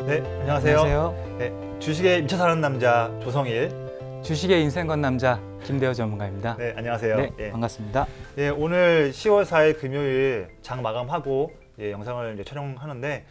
네, 안녕하세요. 안녕하세요. 네, 주식에 미쳐 사는 남자 조성일. 주식의 인생 건 남자 김대호 전문가입니다. 네, 안녕하세요. 네, 예. 반갑습니다. 예, 오늘 10월 4일 금요일 장 마감하고 영상을 이제 촬영하는데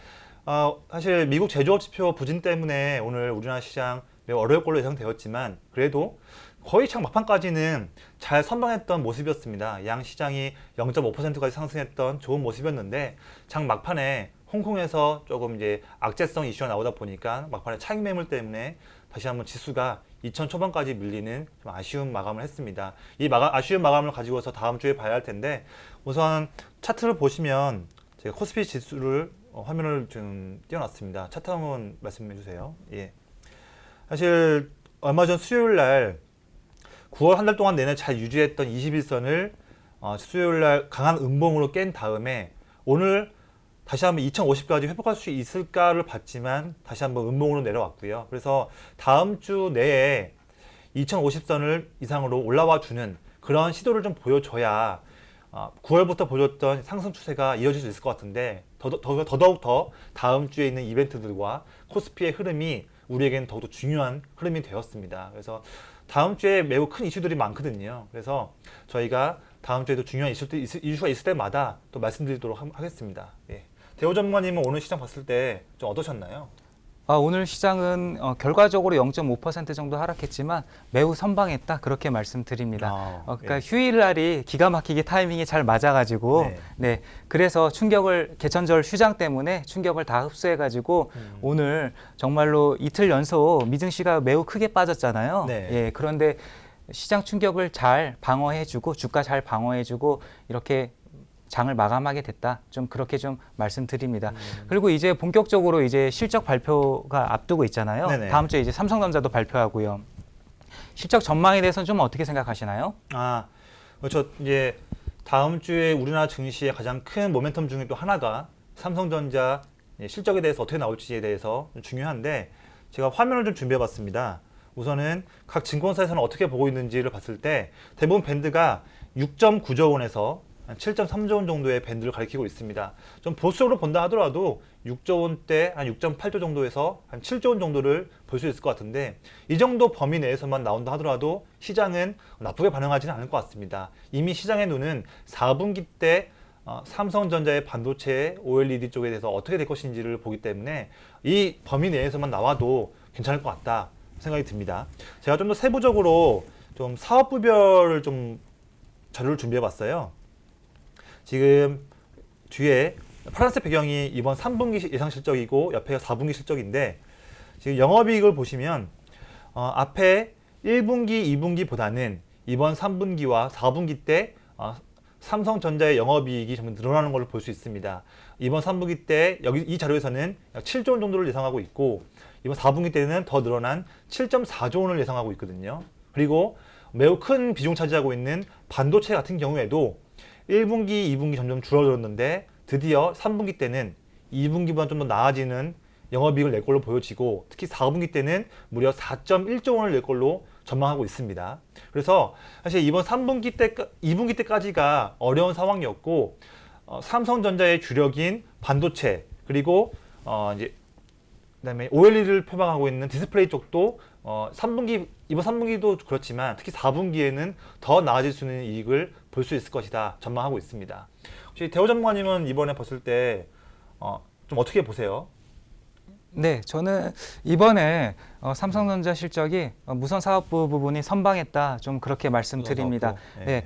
사실 미국 제조업 지표 부진 때문에 오늘 우리나라 시장 매우 어려울 걸로 예상되었지만 그래도 거의 장 막판까지는 잘 선방했던 모습이었습니다. 양 시장이 0.5%까지 상승했던 좋은 모습이었는데 장 막판에 홍콩에서 조금 이제 악재성 이슈가 나오다 보니까 막판에 차익 매물 때문에 다시 한번 지수가 2000 초반까지 밀리는 좀 아쉬운 마감을 했습니다. 이 아쉬운 마감을 가지고서 다음 주에 봐야 할 텐데 우선 차트를 보시면 제가 코스피 지수를 화면을 좀 띄워놨습니다. 차트 한번 말씀해 주세요. 예. 사실 얼마 전 수요일 날 9월 한 달 동안 내내 잘 유지했던 21선을 수요일 날 강한 음봉으로 깬 다음에 오늘 다시 한번 2050까지 회복할 수 있을까를 봤지만 다시 한번 음봉으로 내려왔고요. 그래서 다음 주 내에 2050선을 이상으로 올라와 주는 그런 시도를 좀 보여줘야 9월부터 보여줬던 상승 추세가 이어질 수 있을 것 같은데 더더욱 더 다음 주에 있는 이벤트들과 코스피의 흐름이 우리에게는 더욱더 중요한 흐름이 되었습니다. 그래서 다음 주에 매우 큰 이슈들이 많거든요. 그래서 저희가 다음 주에도 중요한 이슈가 있을 때마다 또 말씀드리도록 하겠습니다. 예. 대호 전문가님은 오늘 시장 봤을 때 좀 어떠셨나요? 오늘 시장은 결과적으로 0.5% 정도 하락했지만 매우 선방했다 그렇게 말씀드립니다. 그러니까 예. 휴일날이 기가 막히게 타이밍이 잘 맞아가지고 네, 그래서 개천절 휴장 때문에 충격을 다 흡수해가지고 오늘 정말로 이틀 연속 미증시가 매우 크게 빠졌잖아요. 네. 예, 그런데 시장 충격을 잘 방어해주고 주가 잘 방어해주고 이렇게 장을 마감하게 됐다. 좀 그렇게 좀 말씀드립니다. 그리고 이제 본격적으로 이제 실적 발표가 앞두고 있잖아요. 네네. 다음 주에 이제 삼성전자도 발표하고요. 실적 전망에 대해서는 좀 어떻게 생각하시나요? 그렇죠. 이제 다음 주에 우리나라 증시의 가장 큰 모멘텀 중에 또 하나가 삼성전자 실적에 대해서 어떻게 나올지에 대해서 중요한데 제가 화면을 좀 준비해봤습니다. 우선은 각 증권사에서는 어떻게 보고 있는지를 봤을 때 대부분 밴드가 6.9조 원에서 한 7.3조 원 정도의 밴드를 가리키고 있습니다. 좀 보수적으로 본다 하더라도 6조 원대 한 6.8조 정도에서 한 7조 원 정도를 볼 수 있을 것 같은데 이 정도 범위 내에서만 나온다 하더라도 시장은 나쁘게 반응하지는 않을 것 같습니다. 이미 시장의 눈은 4분기 때 삼성전자의 반도체 OLED 쪽에 대해서 어떻게 될 것인지를 보기 때문에 이 범위 내에서만 나와도 괜찮을 것 같다 생각이 듭니다. 제가 좀 더 세부적으로 좀 사업부별을 좀 자료를 준비해 봤어요. 지금 뒤에 파란색 배경이 이번 3분기 예상 실적이고 옆에 4분기 실적인데 지금 영업이익을 보시면 앞에 1분기, 2분기보다는 이번 3분기와 4분기 때 삼성전자의 영업이익이 좀 늘어나는 것을 볼 수 있습니다. 이번 3분기 때 여기 이 자료에서는 약 7조 원 정도를 예상하고 있고 이번 4분기 때는 더 늘어난 7.4조 원을 예상하고 있거든요. 그리고 매우 큰 비중 차지하고 있는 반도체 같은 경우에도 1분기, 2분기 점점 줄어들었는데 드디어 3분기 때는 2분기보다 좀 더 나아지는 영업이익을 낼 걸로 보여지고 특히 4분기 때는 무려 4.1조 원을 낼 걸로 전망하고 있습니다. 그래서 사실 이번 3분기 때, 2분기 때까지가 어려운 상황이었고 삼성전자의 주력인 반도체 그리고 이제 그다음에 OLED를 표방하고 있는 디스플레이 쪽도 이번 3분기도 그렇지만 특히 4분기에는 더 나아질 수 있는 이익을 볼 수 있을 것이다 전망하고 있습니다. 혹시 대호 전문가님은 이번에 봤을 때 좀 어떻게 보세요? 네, 저는 이번에 삼성전자 실적이 무선 사업부 부분이 선방했다. 좀 그렇게 말씀드립니다. 네,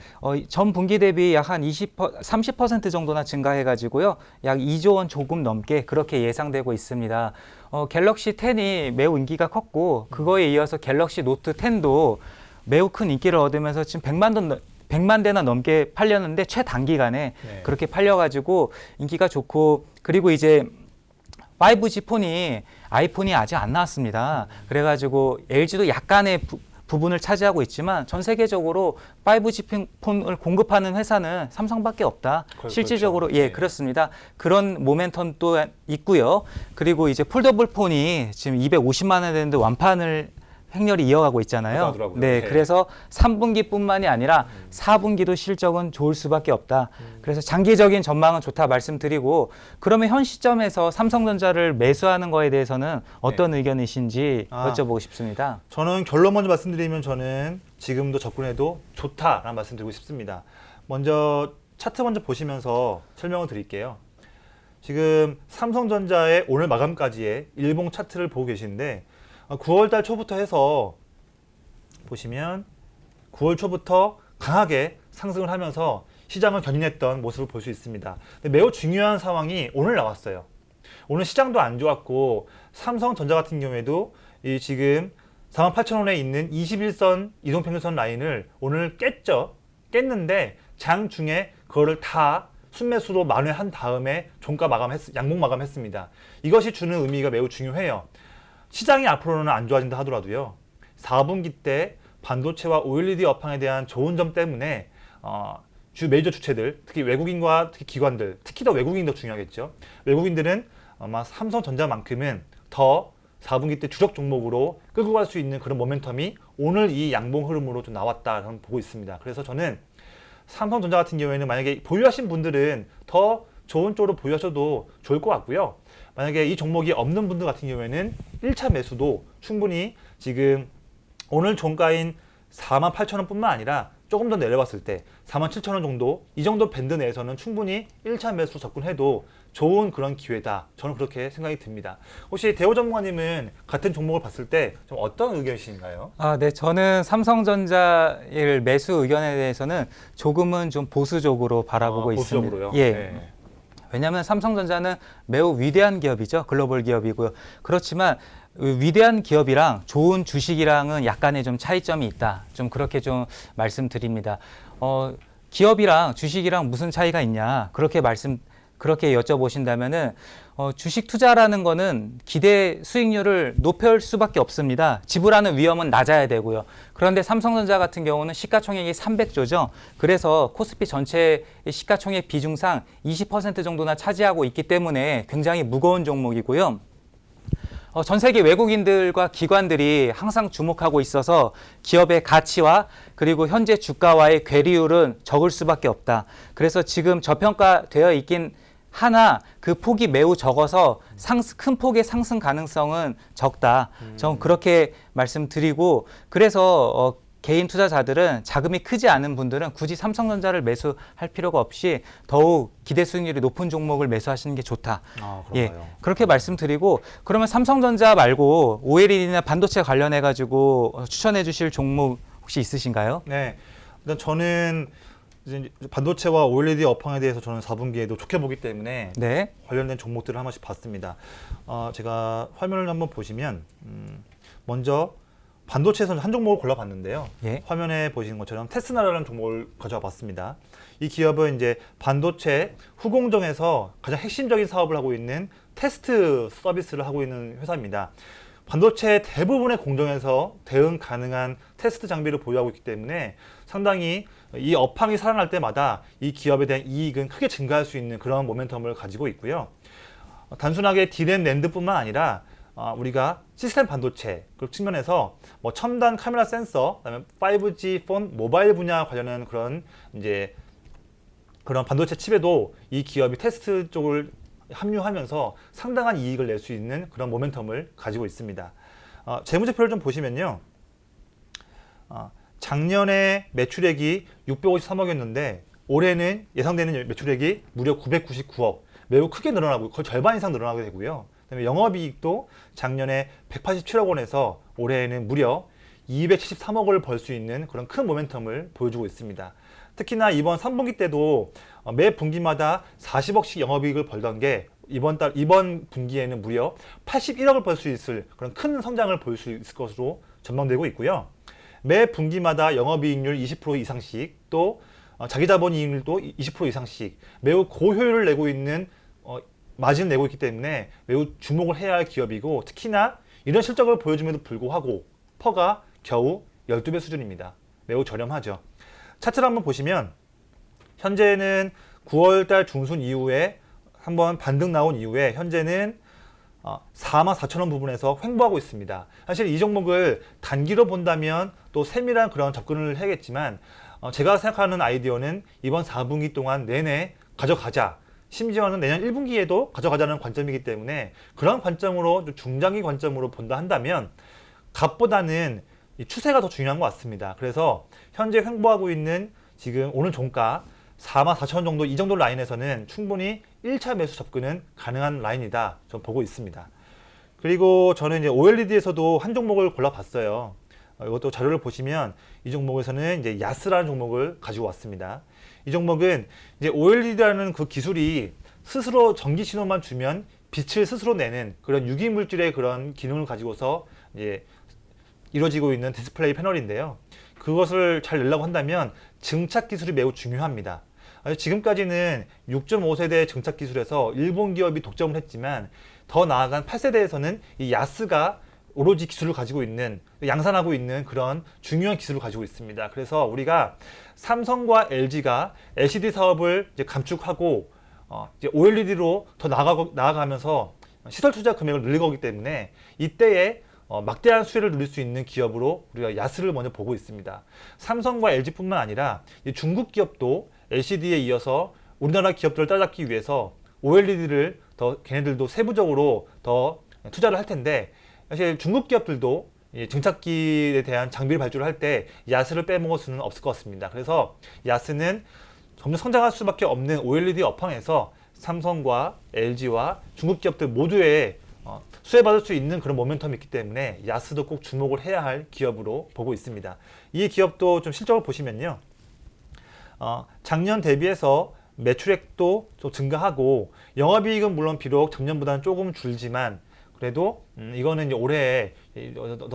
전 분기 대비 약 한 30% 정도나 증가해가지고요. 약 2조 원 조금 넘게 그렇게 예상되고 있습니다. 갤럭시 10이 매우 인기가 컸고 그거에 이어서 갤럭시 노트 10도 매우 큰 인기를 얻으면서 지금 100만 대나 넘게 팔렸는데 최단기간에 그렇게 팔려가지고 인기가 좋고 그리고 이제 5G 폰이 아이폰이 아직 안 나왔습니다. 그래가지고 LG도 약간의 부분을 차지하고 있지만 전 세계적으로 5G 폰을 공급하는 회사는 삼성밖에 없다. 실질적으로 그렇죠. 예, 그렇습니다. 그런 모멘텀도 있고요. 그리고 이제 폴더블 폰이 지금 250만 원 되는데 완판을 행렬이 이어가고 있잖아요. 하더라고요. 네, 네. 그래서 3분기뿐만이 아니라 4분기도 실적은 좋을 수밖에 없다. 그래서 장기적인 전망은 좋다 말씀드리고, 그러면 현 시점에서 삼성전자를 매수하는 거에 대해서는 어떤 의견이신지 여쭤보고 싶습니다. 저는 결론 먼저 말씀드리면 저는 지금도 접근해도 좋다라는 말씀드리고 싶습니다. 먼저 차트 먼저 보시면서 설명을 드릴게요. 지금 삼성전자의 오늘 마감까지의 일봉 차트를 보고 계시는데 9월달 초부터 해서 보시면 9월 초부터 강하게 상승을 하면서 시장을 견인했던 모습을 볼 수 있습니다. 근데 매우 중요한 상황이 오늘 나왔어요. 오늘 시장도 안 좋았고 삼성전자 같은 경우에도 이 지금 48,000원에 있는 21선 이동평균선 라인을 오늘 깼죠. 깼는데 장중에 그거를 다 순매수로 만회한 다음에 양봉 마감했습니다. 이것이 주는 의미가 매우 중요해요. 시장이 앞으로는 안 좋아진다 하더라도요. 4분기 때 반도체와 OLED 업황에 대한 좋은 점 때문에 메이저 주체들, 특히 외국인과 특히 기관들, 특히 더 외국인이 더 중요하겠죠. 외국인들은 아마 삼성전자만큼은 더 4분기 때 주력 종목으로 끌고 갈 수 있는 그런 모멘텀이 오늘 이 양봉 흐름으로 좀 나왔다 저는 보고 있습니다. 그래서 저는 삼성전자 같은 경우에는 만약에 보유하신 분들은 더 좋은 쪽으로 보유하셔도 좋을 것 같고요. 만약에 이 종목이 없는 분들 같은 경우에는 1차 매수도 충분히 지금 오늘 종가인 48,000원 뿐만 아니라 조금 더 내려봤을 때 47,000원 정도, 이 정도 밴드 내에서는 충분히 1차 매수 접근해도 좋은 그런 기회다. 저는 그렇게 생각이 듭니다. 혹시 대호 전문가님은 같은 종목을 봤을 때 좀 어떤 의견이신가요? 네, 저는 삼성전자의 매수 의견에 대해서는 조금은 좀 보수적으로 바라보고 있습니다. 보수적으로요? 예. 네. 왜냐하면 삼성전자는 매우 위대한 기업이죠. 글로벌 기업이고요. 그렇지만 위대한 기업이랑 좋은 주식이랑은 약간의 좀 차이점이 있다. 좀 그렇게 좀 말씀드립니다. 기업이랑 주식이랑 무슨 차이가 있냐? 그렇게 여쭤보신다면은 주식 투자라는 거는 기대 수익률을 높일 수밖에 없습니다. 지불하는 위험은 낮아야 되고요. 그런데 삼성전자 같은 경우는 시가총액이 300조죠. 그래서 코스피 전체 시가총액 비중상 20% 정도나 차지하고 있기 때문에 굉장히 무거운 종목이고요. 전 세계 외국인들과 기관들이 항상 주목하고 있어서 기업의 가치와 그리고 현재 주가와의 괴리율은 적을 수밖에 없다. 그래서 지금 저평가되어 있긴 하나 그 폭이 매우 적어서 큰 폭의 상승 가능성은 적다. 전 그렇게 말씀드리고, 그래서 개인 투자자들은 자금이 크지 않은 분들은 굳이 삼성전자를 매수할 필요가 없이 더욱 기대 수익률이 높은 종목을 매수하시는 게 좋다. 예, 그렇게 말씀드리고, 그러면 삼성전자 말고 OLED나 반도체 관련해 가지고 추천해 주실 종목 혹시 있으신가요? 네, 일단 저는 이제 반도체와 OLED 업황에 대해서 저는 4분기에도 좋게 보기 때문에 네. 관련된 종목들을 한 번씩 봤습니다. 제가 화면을 한번 보시면 먼저 반도체에서 한 종목을 골라봤는데요. 예. 화면에 보시는 것처럼 테스나라는 종목을 가져와 봤습니다. 이 기업은 이제 반도체 후공정에서 가장 핵심적인 사업을 하고 있는 테스트 서비스를 하고 있는 회사입니다. 반도체 대부분의 공정에서 대응 가능한 테스트 장비를 보유하고 있기 때문에 상당히 이 업황이 살아날 때마다 이 기업에 대한 이익은 크게 증가할 수 있는 그런 모멘텀을 가지고 있고요. 단순하게 D램 낸드뿐만 아니라 우리가 시스템 반도체 그 측면에서 뭐 첨단 카메라 센서, 그다음에 5G 폰, 모바일 분야 관련한 그런 반도체 칩에도 이 기업이 테스트 쪽을 합류하면서 상당한 이익을 낼 수 있는 그런 모멘텀을 가지고 있습니다. 재무제표를 좀 보시면요. 작년에 매출액이 653억이었는데 올해는 예상되는 매출액이 무려 999억, 매우 크게 늘어나고 거의 절반 이상 늘어나게 되고요. 그다음에 영업이익도 작년에 187억 원에서 올해에는 무려 273억을 벌 수 있는 그런 큰 모멘텀을 보여주고 있습니다. 특히나 이번 3분기 때도 매 분기마다 40억씩 영업이익을 벌던 게 이번 분기에는 무려 81억을 벌 수 있을 그런 큰 성장을 보일 수 있을 것으로 전망되고 있고요. 매 분기마다 영업이익률 20% 이상씩, 또 자기자본이익률도 20% 이상씩 매우 고효율을 내고 있는 마진을 내고 있기 때문에 매우 주목을 해야 할 기업이고, 특히나 이런 실적을 보여줌에도 불구하고 퍼가 겨우 12배 수준입니다. 매우 저렴하죠. 차트를 한번 보시면 현재는 9월달 중순 이후에 한번 반등 나온 이후에 현재는 44,000원 부분에서 횡보하고 있습니다. 사실 이 종목을 단기로 본다면 또 세밀한 그런 접근을 해야겠지만 제가 생각하는 아이디어는 이번 4분기 동안 내내 가져가자. 심지어는 내년 1분기에도 가져가자는 관점이기 때문에 그런 관점으로 중장기 관점으로 본다 한다면 값보다는 이 추세가 더 중요한 것 같습니다. 그래서 현재 횡보하고 있는 지금 오늘 종가 44,000원 정도 이 정도 라인에서는 충분히 1차 매수 접근은 가능한 라인이다. 저는 보고 있습니다. 그리고 저는 이제 OLED에서도 한 종목을 골라봤어요. 이것도 자료를 보시면 이 종목에서는 이제 야스라는 종목을 가지고 왔습니다. 이 종목은 이제 OLED라는 그 기술이 스스로 전기 신호만 주면 빛을 스스로 내는 그런 유기 물질의 그런 기능을 가지고서 이제 이루어지고 있는 디스플레이 패널인데요. 그것을 잘 내려고 한다면 증착 기술이 매우 중요합니다. 지금까지는 6.5세대 증착 기술에서 일본 기업이 독점을 했지만 더 나아간 8세대에서는 이 야스가 오로지 기술을 가지고 있는, 양산하고 있는 그런 중요한 기술을 가지고 있습니다. 그래서 우리가 삼성과 LG가 LCD 사업을 이제 감축하고 이제 OLED로 더 나아가면서 시설 투자 금액을 늘릴 거기 때문에 이때에 막대한 수혜를 누릴 수 있는 기업으로 우리가 야스를 먼저 보고 있습니다. 삼성과 LG뿐만 아니라 중국 기업도 LCD에 이어서 우리나라 기업들을 따라잡기 위해서 OLED를 더 걔네들도 세부적으로 더 투자를 할 텐데 사실 중국 기업들도 증착기에 대한 장비를 발주를 할 때 야스를 빼먹을 수는 없을 것 같습니다. 그래서 야스는 점점 성장할 수밖에 없는 OLED 업황에서 삼성과 LG와 중국 기업들 모두의 수혜받을 수 있는 그런 모멘텀이 있기 때문에 야스도 꼭 주목을 해야 할 기업으로 보고 있습니다. 이 기업도 좀 실적을 보시면요. 작년 대비해서 매출액도 좀 증가하고 영업이익은 물론 비록 작년보다는 조금 줄지만 그래도 이거는 이제 올해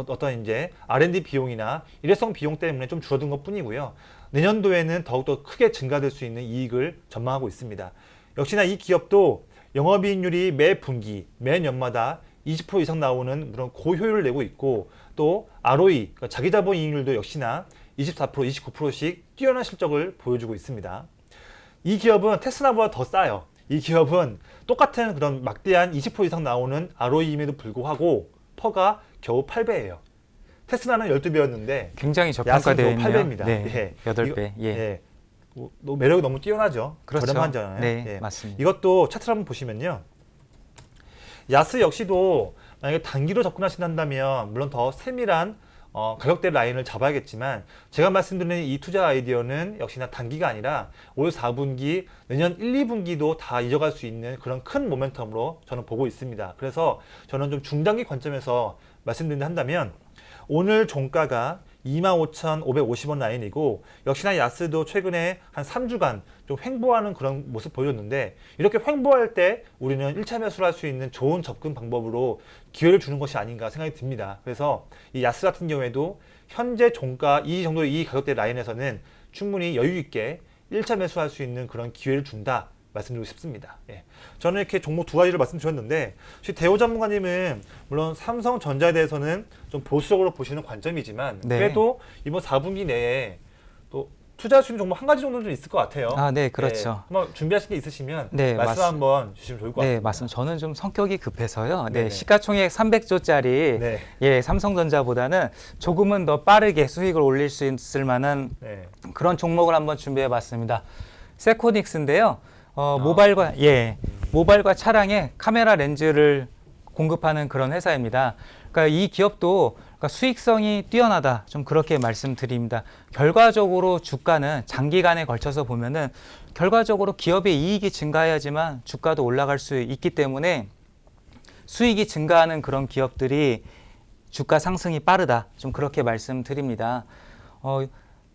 어떤 이제 R&D 비용이나 일회성 비용 때문에 좀 줄어든 것 뿐이고요. 내년도에는 더욱더 크게 증가될 수 있는 이익을 전망하고 있습니다. 역시나 이 기업도 영업이익률이 매 분기, 매년마다 20% 이상 나오는 그런 고효율을 내고 있고 또 ROE, 그러니까 자기자본 이익률도 역시나 24%, 29%씩 뛰어난 실적을 보여주고 있습니다. 이 기업은 테슬라보다 더 싸요. 이 기업은 똑같은 그런 막대한 20% 이상 나오는 ROE임에도 불구하고 퍼가 겨우 8배예요. 테슬라는 12배였는데 굉장히 저평가되어 있네요. 8배입니다. 네, 8배. 예. 매력이 너무 뛰어나죠. 그렇죠. 저렴하잖아요. 네, 예. 맞습니다. 이것도 차트를 한번 보시면요. 야스 역시도 만약에 단기로 접근하신다면 물론 더 세밀한 가격대 라인을 잡아야겠지만 제가 말씀드리는 이 투자 아이디어는 역시나 단기가 아니라 올 4분기, 내년 1, 2분기도 다 이어갈 수 있는 그런 큰 모멘텀으로 저는 보고 있습니다. 그래서 저는 좀 중장기 관점에서 말씀드린다 한다면 오늘 종가가 25,550원 라인이고 역시나 야스도 최근에 한 3주간 좀 횡보하는 그런 모습 보여줬는데 이렇게 횡보할 때 우리는 1차 매수를 할 수 있는 좋은 접근 방법으로 기회를 주는 것이 아닌가 생각이 듭니다. 그래서 이 야스 같은 경우에도 현재 종가 이 정도 이 가격대 라인에서는 충분히 여유 있게 1차 매수할 수 있는 그런 기회를 준다. 말씀드리고 싶습니다. 예. 저는 이렇게 종목 두 가지를 말씀드렸는데 혹시 대호 전문가님은 물론 삼성전자에 대해서는 좀 보수적으로 보시는 관점이지만 네. 그래도 이번 4분기 내에 또 투자할 수 있는 종목 한 가지 정도는 좀 있을 것 같아요. 아, 네, 그렇죠. 예. 한번 준비하신 게 있으시면 네, 말씀 한번 주시면 좋을 것 같습니다. 네, 맞습니다. 저는 좀 성격이 급해서요. 네, 네네. 시가총액 300조짜리 네. 예, 삼성전자보다는 조금은 더 빠르게 수익을 올릴 수 있을 만한 네. 그런 종목을 한번 준비해 봤습니다. 세코닉스인데요. 아. 모바일과 차량에 카메라 렌즈를 공급하는 그런 회사입니다. 그러니까 이 기업도 수익성이 뛰어나다. 좀 그렇게 말씀드립니다. 결과적으로 주가는 장기간에 걸쳐서 보면은 결과적으로 기업의 이익이 증가해야지만 주가도 올라갈 수 있기 때문에 수익이 증가하는 그런 기업들이 주가 상승이 빠르다. 좀 그렇게 말씀드립니다.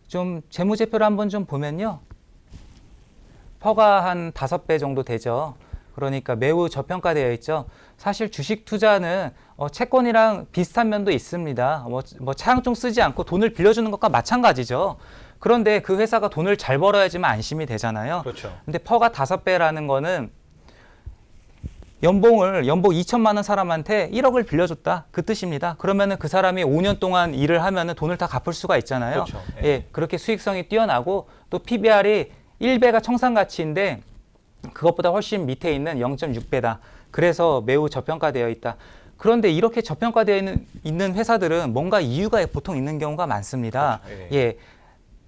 좀 재무제표를 한번 좀 보면요. 퍼가 한 5배 정도 되죠. 그러니까 매우 저평가되어 있죠. 사실 주식 투자는 채권이랑 비슷한 면도 있습니다. 뭐 차량종 쓰지 않고 돈을 빌려주는 것과 마찬가지죠. 그런데 그 회사가 돈을 잘 벌어야지만 안심이 되잖아요. 그렇죠. 근데 퍼가 5배라는 거는 연봉 2천만 원 사람한테 1억을 빌려줬다. 그 뜻입니다. 그러면은 그 사람이 5년 동안 일을 하면은 돈을 다 갚을 수가 있잖아요. 그렇죠. 예, 그렇게 수익성이 뛰어나고 또 PBR이 1배가 청산가치인데 그것보다 훨씬 밑에 있는 0.6배다. 그래서 매우 저평가되어 있다. 그런데 이렇게 저평가되어 있는 회사들은 뭔가 이유가 보통 있는 경우가 많습니다. 그렇죠. 예.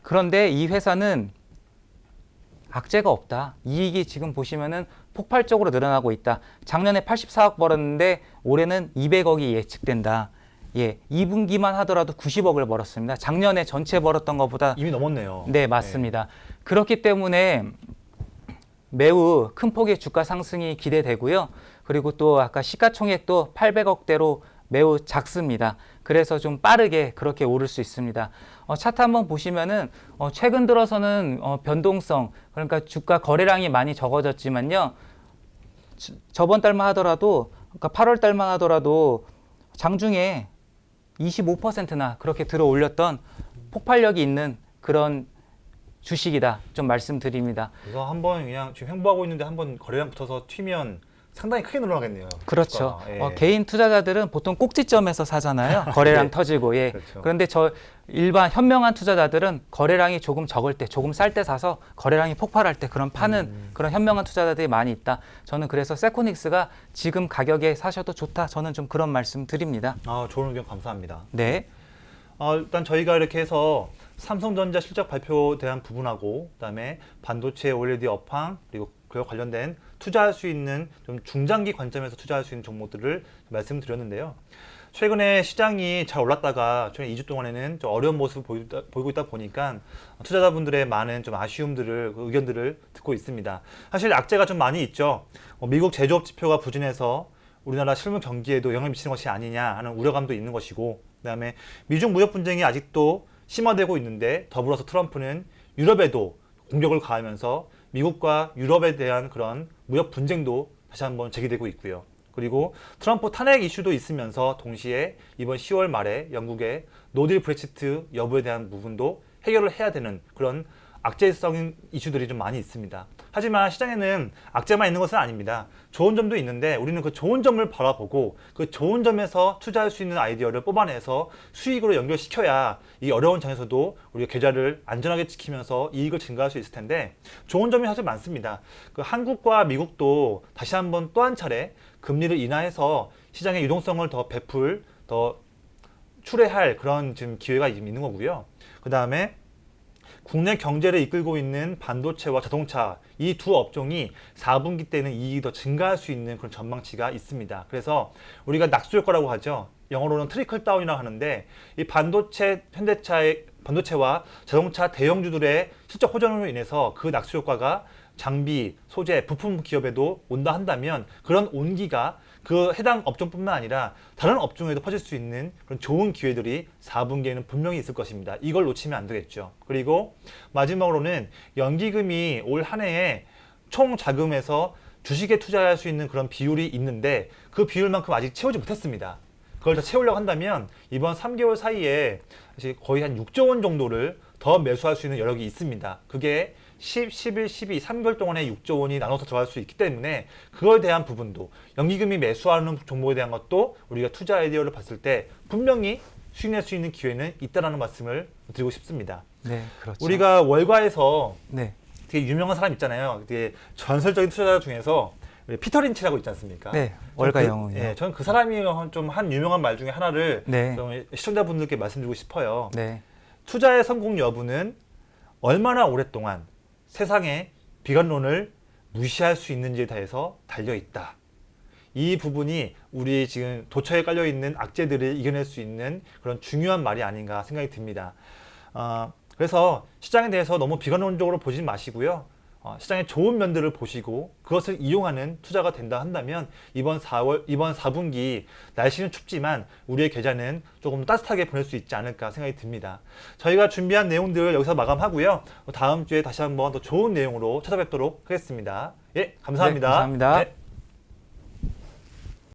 그런데 이 회사는 악재가 없다. 이익이 지금 보시면은 폭발적으로 늘어나고 있다. 작년에 84억 벌었는데 올해는 200억이 예측된다. 예, 2분기만 하더라도 90억을 벌었습니다. 작년에 전체 벌었던 것보다 이미 넘었네요. 네, 맞습니다. 그렇기 때문에 매우 큰 폭의 주가 상승이 기대되고요. 그리고 또 아까 시가총액도 800억대로 매우 작습니다. 그래서 좀 빠르게 그렇게 오를 수 있습니다. 차트 한번 보시면은 최근 들어서는 변동성, 그러니까 주가 거래량이 많이 적어졌지만요. 저번 달만 하더라도, 그러니까 8월 달만 하더라도 장중에 25%나 그렇게 들어 올렸던 폭발력이 있는 그런 주식이다. 좀 말씀드립니다. 그래서 한번 그냥 지금 횡보하고 있는데 한번 거래량 붙어서 튀면 상당히 크게 늘어나겠네요. 그렇죠. 주가가. 예. 개인 투자자들은 보통 꼭지점에서 사잖아요. 거래량 네. 터지고. 예. 그렇죠. 그런데 저 일반 현명한 투자자들은 거래량이 조금 적을 때, 조금 쌀 때 사서 거래량이 폭발할 때 그런 파는 그런 현명한 투자자들이 많이 있다. 저는 그래서 세코닉스가 지금 가격에 사셔도 좋다. 저는 좀 그런 말씀 드립니다. 좋은 의견 감사합니다. 네. 일단 저희가 이렇게 해서 삼성전자 실적 발표에 대한 부분하고 그다음에 반도체 OLED 업황 그리고 그와 관련된 투자할 수 있는 좀 중장기 관점에서 투자할 수 있는 종목들을 말씀드렸는데요. 최근에 시장이 잘 올랐다가 최근 2주 동안에는 좀 어려운 모습을 보이고 있다 보니까 투자자분들의 많은 좀 아쉬움들을 그 의견들을 듣고 있습니다. 사실 악재가 좀 많이 있죠. 미국 제조업 지표가 부진해서 우리나라 실물 경기에도 영향을 미치는 것이 아니냐 하는 우려감도 있는 것이고, 그다음에 미중 무역 분쟁이 아직도 심화되고 있는데 더불어서 트럼프는 유럽에도 공격을 가하면서 미국과 유럽에 대한 그런 무역 분쟁도 다시 한번 제기되고 있고요. 그리고 트럼프 탄핵 이슈도 있으면서 동시에 이번 10월 말에 영국의 노딜 브렉시트 여부에 대한 부분도 해결을 해야 되는 그런 악재성 이슈들이 좀 많이 있습니다. 하지만 시장에는 악재만 있는 것은 아닙니다. 좋은 점도 있는데 우리는 그 좋은 점을 바라보고 그 좋은 점에서 투자할 수 있는 아이디어를 뽑아내서 수익으로 연결시켜야 이 어려운 장에서도 우리가 계좌를 안전하게 지키면서 이익을 증가할 수 있을 텐데, 좋은 점이 사실 많습니다. 그 한국과 미국도 다시 한번 또 한 차례 금리를 인하해서 시장의 유동성을 더 출회할 그런 지금 기회가 지금 있는 거고요. 그 다음에 국내 경제를 이끌고 있는 반도체와 자동차 이 두 업종이 4분기 때는 이익이 더 증가할 수 있는 그런 전망치가 있습니다. 그래서 우리가 낙수 효과라고 하죠. 영어로는 트리클 다운이라고 하는데, 이 반도체와 자동차 대형주들의 실적 호전으로 인해서 그 낙수 효과가 장비, 소재, 부품 기업에도 온다 한다면 그런 온기가 그 해당 업종뿐만 아니라 다른 업종에도 퍼질 수 있는 그런 좋은 기회들이 4분기에는 분명히 있을 것입니다. 이걸 놓치면 안 되겠죠. 그리고 마지막으로는 연기금이 올 한 해에 총 자금에서 주식에 투자할 수 있는 그런 비율이 있는데 그 비율만큼 아직 채우지 못했습니다. 그걸 더 채우려고 한다면 이번 3개월 사이에 거의 한 6조 원 정도를 더 매수할 수 있는 여력이 있습니다. 그게 10, 11, 12, 3개월 동안에 6조 원이 나눠서 들어갈 수 있기 때문에 그거에 대한 부분도, 연기금이 매수하는 종목에 대한 것도 우리가 투자 아이디어를 봤을 때 분명히 수익 낼 수 있는 기회는 있다라는 말씀을 드리고 싶습니다. 네, 그렇죠. 우리가 월가에서 네. 되게 유명한 사람 있잖아요. 되게 전설적인 투자자 중에서 피터 린치라고 있지 않습니까? 네, 월가 영웅이요. 예, 저는 그 사람이 좀 한 유명한 말 중에 하나를 네. 좀 시청자분들께 말씀드리고 싶어요. 네. 투자의 성공 여부는 얼마나 오랫동안 세상의 비관론을 무시할 수 있는지에 대해서 달려있다. 이 부분이 우리 지금 도처에 깔려있는 악재들을 이겨낼 수 있는 그런 중요한 말이 아닌가 생각이 듭니다. 그래서 시장에 대해서 너무 비관론적으로 보지 마시고요. 시장의 좋은 면들을 보시고 그것을 이용하는 투자가 된다 한다면 이번 4분기 날씨는 춥지만 우리의 계좌는 조금 따뜻하게 보낼 수 있지 않을까 생각이 듭니다. 저희가 준비한 내용들 여기서 마감하고요. 다음 주에 다시 한번 더 좋은 내용으로 찾아뵙도록 하겠습니다. 예, 감사합니다. 네, 감사합니다. 네.